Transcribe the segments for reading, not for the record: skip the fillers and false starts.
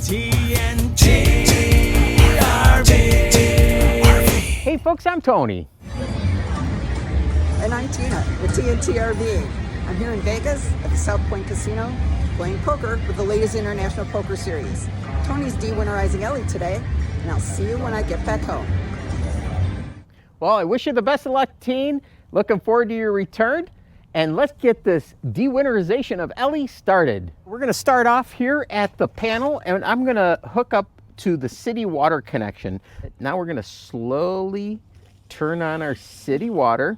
Hey folks, I'm Tony. And I'm Tina with TNT-RV. I'm here in Vegas at the South Point Casino playing poker with the latest International Poker Series. Tony's de-winterizing Ellie today, and I'll see you when I get back home. Well, I wish you the best of luck, teen. Looking forward to your return. And let's get this de-winterization of Ellie started. We're gonna start off here at the panel, and I'm gonna hook up to the city water connection. Now we're gonna slowly turn on our city water.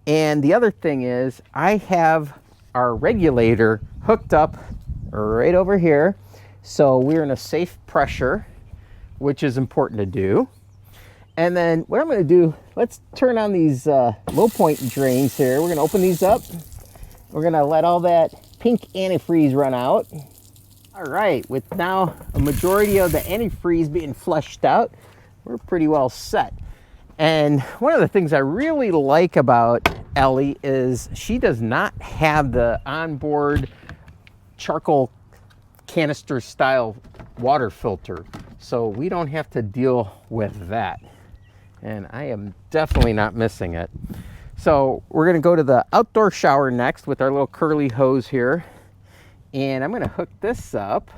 And the other thing is, I have our regulator hooked up right over here. So we're in a safe pressure, which is important to do. And then what I'm gonna do, let's turn on these low point drains here. We're gonna open these up. We're gonna let all that pink antifreeze run out. All right, with now a majority of the antifreeze being flushed out, we're pretty well set. And one of the things I really like about Ellie is she does not have the onboard charcoal canister style water filter. So we don't have to deal with that. And I am definitely not missing it. So we're gonna go to the outdoor shower next with our little curly hose here. And I'm gonna hook this up.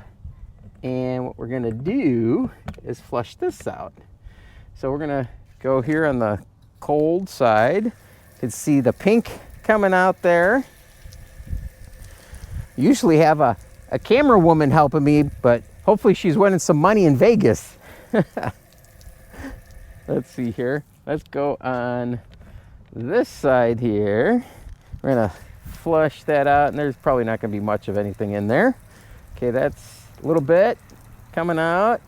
And what we're gonna do is flush this out. So we're gonna go here on the cold side. You can see the pink coming out there. Usually have a camera woman helping me, but hopefully she's winning some money in Vegas. Let's see here. Let's go on this side here. We're gonna flush that out, and there's probably not gonna be much of anything in there. Okay, that's a little bit coming out.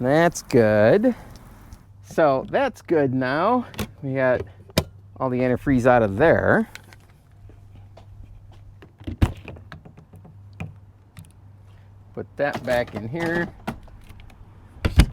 That's good. So that's good now. We got all the antifreeze out of there. Put that back in here.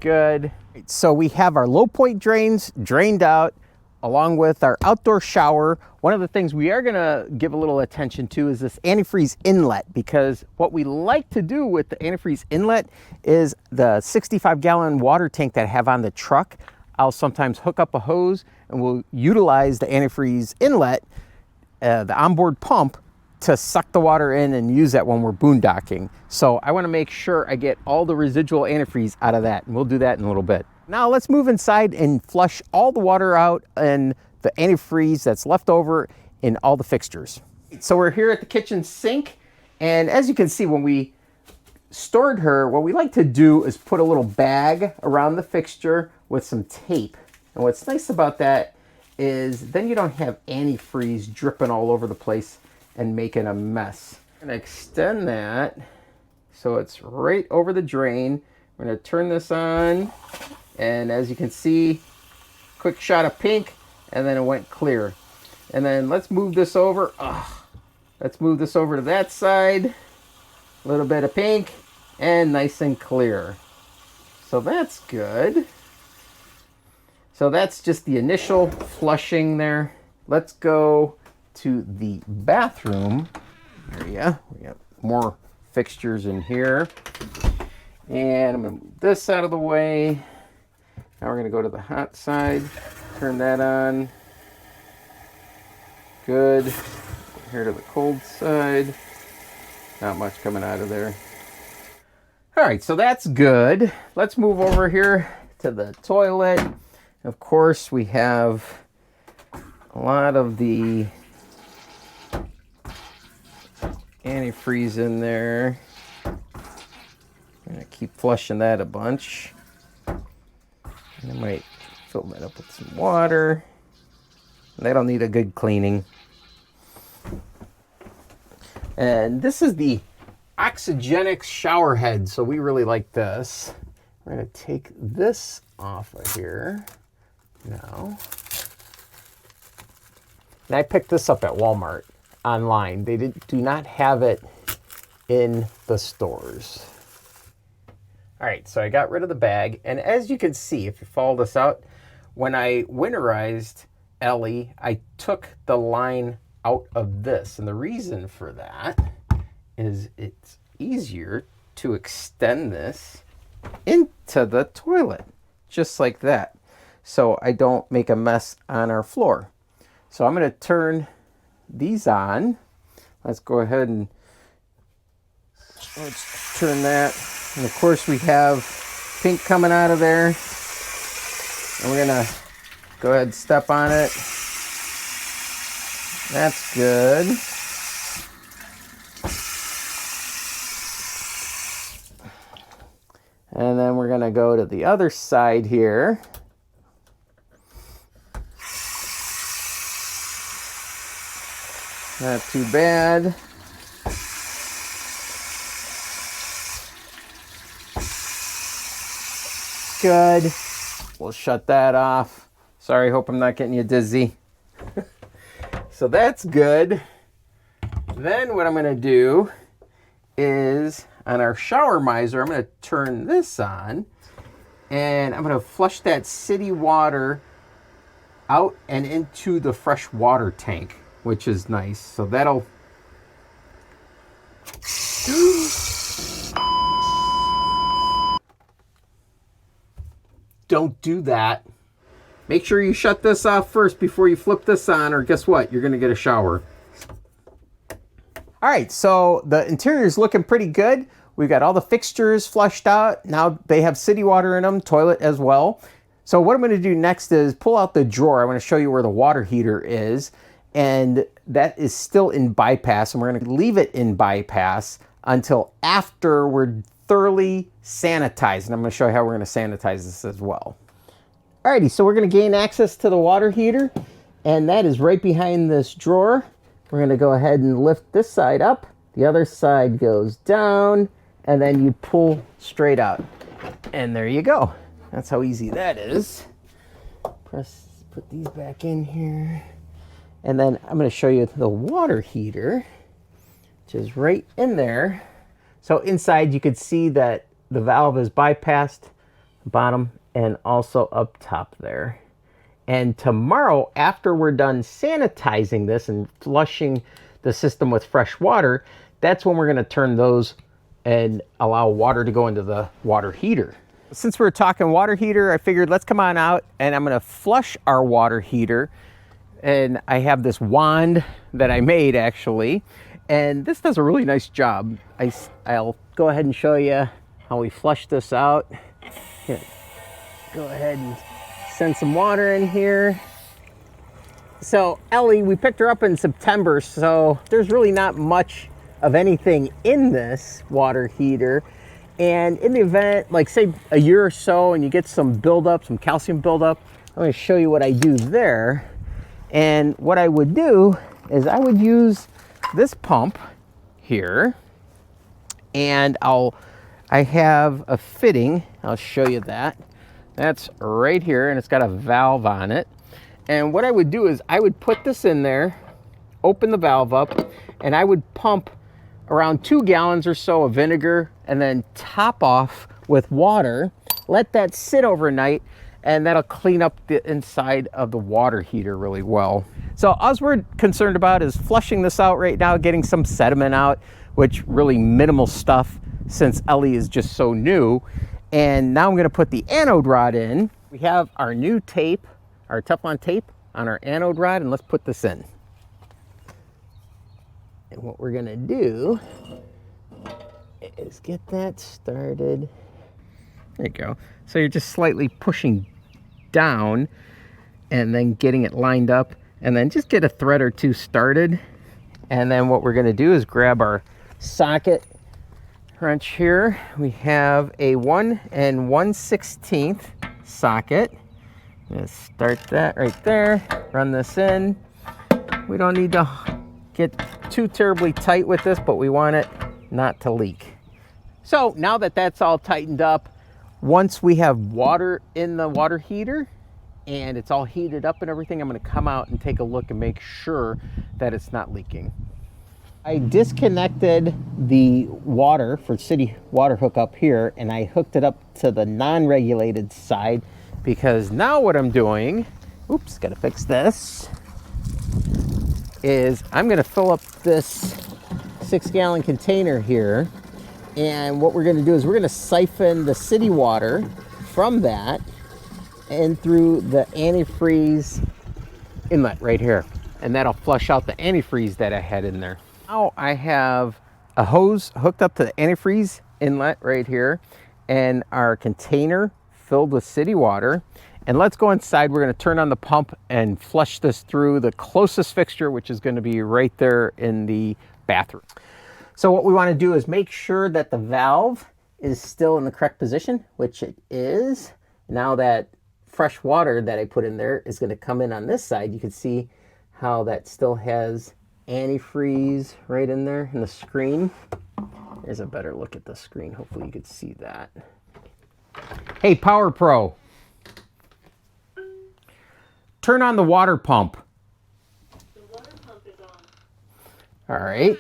Good. So we have our low point drains drained out along with our outdoor shower. One of the things we are gonna give a little attention to is this antifreeze inlet, because what we like to do with the antifreeze inlet is the 65-gallon water tank that I have on the truck. I'll sometimes hook up a hose and we'll utilize the antifreeze inlet, the onboard pump, to suck the water in and use that when we're boondocking. So I wanna make sure I get all the residual antifreeze out of that, and we'll do that in a little bit. Now let's move inside and flush all the water out and the antifreeze that's left over in all the fixtures. So we're here at the kitchen sink, and as you can see, when we stored her, what we like to do is put a little bag around the fixture with some tape. And what's nice about that is then you don't have antifreeze dripping all over the place and making a mess. I'm gonna extend that so it's right over the drain. We're gonna turn this on, and as you can see, quick shot of pink, and then it went clear. And then let's move this over. Let's move this over to that side. A little bit of pink, and nice and clear. So that's good. So that's just the initial flushing there. Let's go to the bathroom area. We got more fixtures in here. And I'm gonna move this out of the way. Now we're gonna go to the hot side, turn that on. Good. Here to the cold side. Not much coming out of there. All right, so that's good. Let's move over here to the toilet. Of course, we have a lot of the antifreeze in there. I'm gonna keep flushing that a bunch. And I might fill that up with some water. That'll need a good cleaning. And this is the Oxygenics shower head, so we really like this. We're gonna take this off of here now. And I picked this up at Walmart online. They do not have it in the stores. All right, so I got rid of the bag, and as you can see, if you follow this out, when I winterized Ellie, I took the line out of this, and the reason for that is it's easier to extend this into the toilet, just like that, so I don't make a mess on our floor. So I'm going to turn these on. Let's go ahead and let's turn that. And of course we have pink coming out of there. And we're going to go ahead and step on it. That's good. And then we're going to go to the other side here. Not too bad. Good. We'll shut that off. Sorry, hope I'm not getting you dizzy. So that's good. Then what I'm going to do is on our shower miser, I'm going to turn this on and I'm going to flush that city water out and into the fresh water tank, which is nice. So that'll... Don't do that. Make sure you shut this off first before you flip this on, or guess what? You're going to get a shower. All right, so the interior is looking pretty good. We've got all the fixtures flushed out. Now they have city water in them, toilet as well. So what I'm going to do next is pull out the drawer. I want to show you where the water heater is. And that is still in bypass. And we're going to leave it in bypass until after we're thoroughly sanitized. And I'm going to show you how we're going to sanitize this as well. Alrighty, so we're going to gain access to the water heater. And that is right behind this drawer. We're going to go ahead and lift this side up. The other side goes down. And then you pull straight out. And there you go. That's how easy that is. Put these back in here. And then I'm going to show you the water heater, which is right in there. So inside you could see that the valve is bypassed, bottom and also up top there. And tomorrow, after we're done sanitizing this and flushing the system with fresh water, that's when we're going to turn those and allow water to go into the water heater. Since we're talking water heater, I figured let's come on out and I'm going to flush our water heater. And I have this wand that I made actually, and this does a really nice job. I'll go ahead and show you how we flush this out. Here, go ahead and send some water in here. So Ellie, we picked her up in September, so there's really not much of anything in this water heater. And in the event, like say a year or so, and you get some buildup, some calcium buildup, I'm going to show you what I do there. And what I would do is I would use this pump here, and I have a fitting. I'll show you that. That's right here, and it's got a valve on it. And what I would do is I would put this in there, open the valve up, and I would pump around 2 gallons or so of vinegar and then top off with water. Let that sit overnight, and that'll clean up the inside of the water heater really well. So all we're concerned about is flushing this out right now, getting some sediment out, which really minimal stuff since Ellie is just so new. And now I'm going to put the anode rod in. We have our new tape, our Teflon tape on our anode rod, and let's put this in. And what we're going to do is get that started. There you go. So you're just slightly pushing down and then getting it lined up, and then just get a thread or two started. And then what we're going to do is grab our socket wrench here. We have a 1 1/16 socket. Let's start that right there. Run this in. We don't need to get too terribly tight with this, but we want it not to leak. So now that that's all tightened up, once we have water in the water heater and it's all heated up and everything, I'm going to come out and take a look and make sure that it's not leaking. I disconnected the water for city water hookup here, and I hooked it up to the non-regulated side, because now what I'm doing, oops, got to fix this, is I'm going to fill up this 6-gallon container here, And what we're gonna do is we're gonna siphon the city water from that and through the antifreeze inlet right here. And that'll flush out the antifreeze that I had in there. Now I have a hose hooked up to the antifreeze inlet right here and our container filled with city water. And let's go inside. We're gonna turn on the pump and flush this through the closest fixture, which is gonna be right there in the bathroom. So what we wanna do is make sure that the valve is still in the correct position, which it is. Now that fresh water that I put in there is gonna come in on this side. You can see how that still has antifreeze right in there in the screen. There's a better look at the screen. Hopefully you could see that. Hey, Power Pro, turn on the water pump. The water pump is on. All right,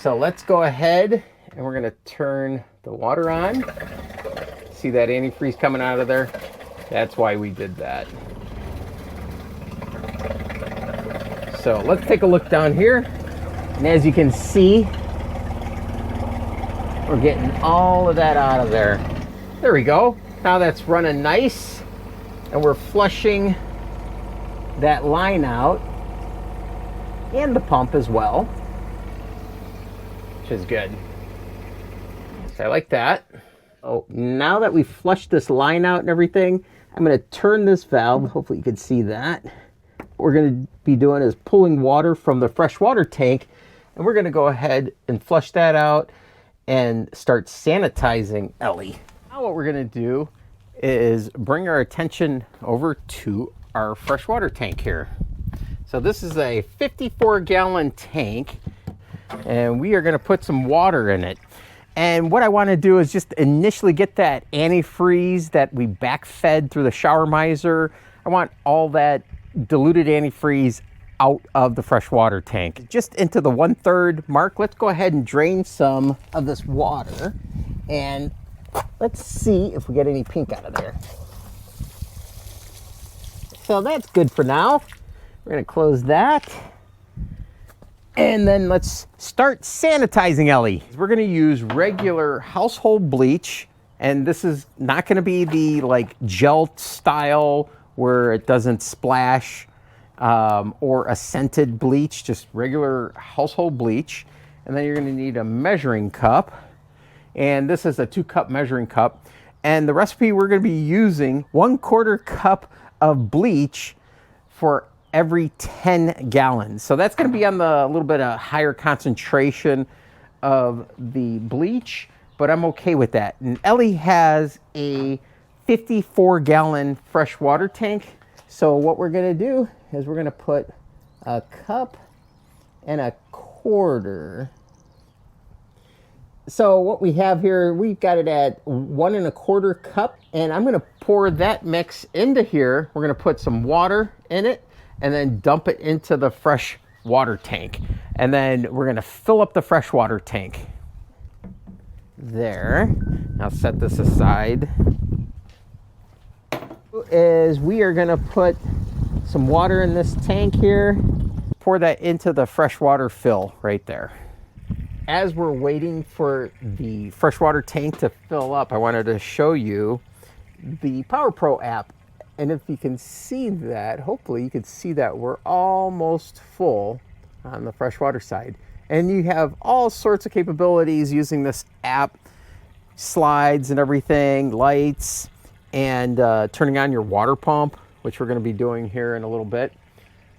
so let's go ahead and we're gonna turn the water on. See that antifreeze coming out of there? That's why we did that. So let's take a look down here. And as you can see, we're getting all of that out of there. There we go. Now that's running nice. And we're flushing that line out and the pump as well, which is good. So I like that. Oh, now that we've flushed this line out and everything, I'm going to turn this valve. Hopefully you can see that. What we're going to be doing is pulling water from the fresh water tank, and we're going to go ahead and flush that out and start sanitizing Ellie. Now what we're going to do is bring our attention over to our freshwater tank here. So this is a 54-gallon tank, and we are going to put some water in it. And what I want to do is just initially get that antifreeze that we backfed through the shower miser. I want all that diluted antifreeze out of the freshwater tank, just into the 1/3 mark. Let's go ahead and drain some of this water, and let's see if we get any pink out of there. So that's good for now. We're going to close that. And then let's start sanitizing Ellie. We're going to use regular household bleach, and this is not going to be the like gel style where it doesn't splash, or a scented bleach, just regular household bleach. And then you're going to need a measuring cup, and this is a 2-cup measuring cup. And the recipe, we're going to be using 1/4 cup of bleach for every 10 gallons. So that's going to be on the little bit of higher concentration of the bleach, but I'm okay with that. And Ellie has a 54-gallon freshwater tank. So what we're going to do is we're going to put a cup and a quarter. So what we have here, we've got it at 1 1/4 cup, and I'm going to pour that mix into here. We're going to put some water in it and then dump it into the fresh water tank. And then we're going to fill up the fresh water tank. There. Now set this aside. Is we are going to put some water in this tank here. Pour that into the freshwater fill right there. As we're waiting for the freshwater tank to fill up, I wanted to show you the Power Pro app. And if you can see that, hopefully you can see that we're almost full on the freshwater side. And you have all sorts of capabilities using this app, slides and everything, lights, and turning on your water pump, which we're going to be doing here in a little bit.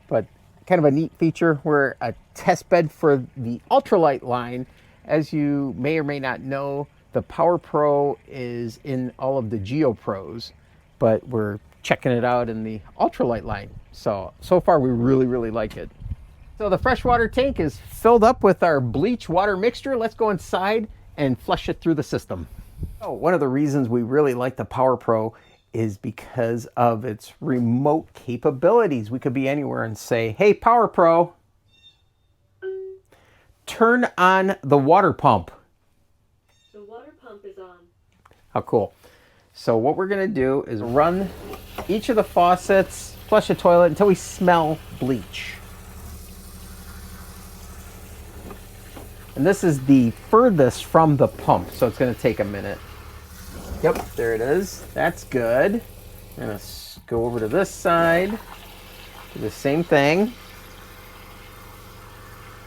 But kind of a neat feature. We're a test bed for the ultralight line. As you may or may not know, the Power Pro is in all of the Geo Pros, but we're checking it out in the ultralight line. So far we really like it. So the freshwater tank is filled up with our bleach water mixture. Let's go inside and flush it through the system. Oh, one of the reasons we really like the Power Pro is because of its remote capabilities. We could be anywhere and say, hey, Power Pro, turn on the water pump. The water pump is on. How cool. So what we're going to do is run each of the faucets, flush the toilet until we smell bleach. And this is the furthest from the pump, so it's going to take a minute. Yep, there it is. That's good. I'm going to go over to this side. Do the same thing.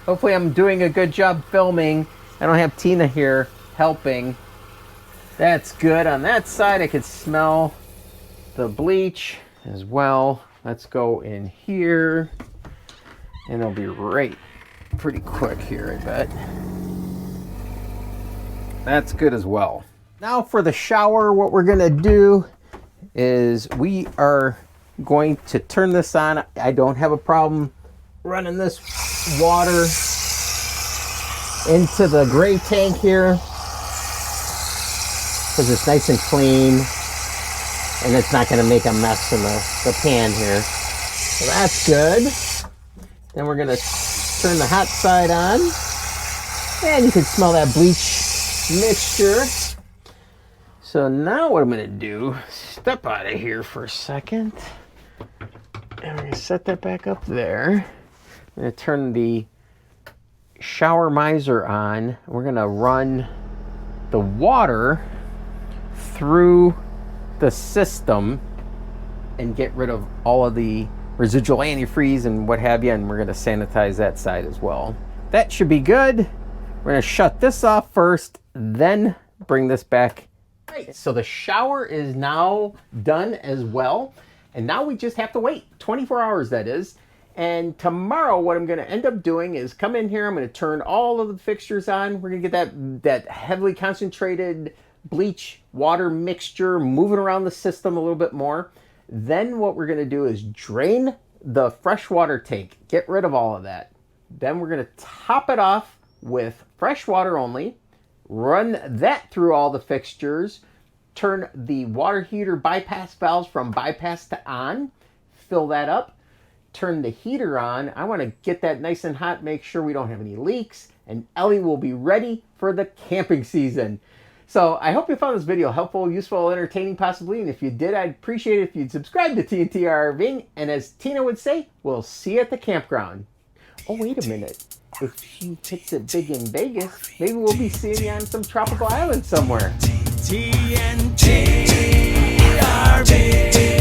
Hopefully I'm doing a good job filming. I don't have Tina here helping. That's good. On that side, I could smell the bleach as well. Let's go in here. And it'll be right pretty quick here, I bet. That's good as well. Now for the shower, what we're gonna do is we are going to turn this on. I don't have a problem running this water into the gray tank here because it's nice and clean and it's not going to make a mess in the pan here. So that's good. Then we're going to turn the hot side on and you can smell that bleach mixture. So now what I'm going to do, step out of here for a second. And we're going to set that back up there. I'm going to turn the shower miser on. We're going to run the water through the system and get rid of all of the residual antifreeze and what have you, and we're going to sanitize that side as well. That should be good. We're going to shut this off first, then bring this back. Right, so the shower is now done as well, and now we just have to wait 24 hours, that is. And tomorrow what I'm going to end up doing is come in here, I'm going to turn all of the fixtures on. We're going to get that heavily concentrated bleach water mixture moving around the system a little bit more. Then what we're going to do is drain the freshwater tank, get rid of all of that. Then we're going to top it off with fresh water only, run that through all the fixtures, turn the water heater bypass valves from bypass to on, fill that up, turn the heater on. I want to get that nice and hot, make sure we don't have any leaks, and Ellie will be ready for the camping season. So I hope you found this video helpful, useful, entertaining possibly, and if you did, I'd appreciate it if you'd subscribe to TNT RVing, and as Tina would say, we'll see you at the campground. Oh, wait a minute. If she hits it big in Vegas, maybe we'll be seeing you on some tropical island somewhere. TNT RV.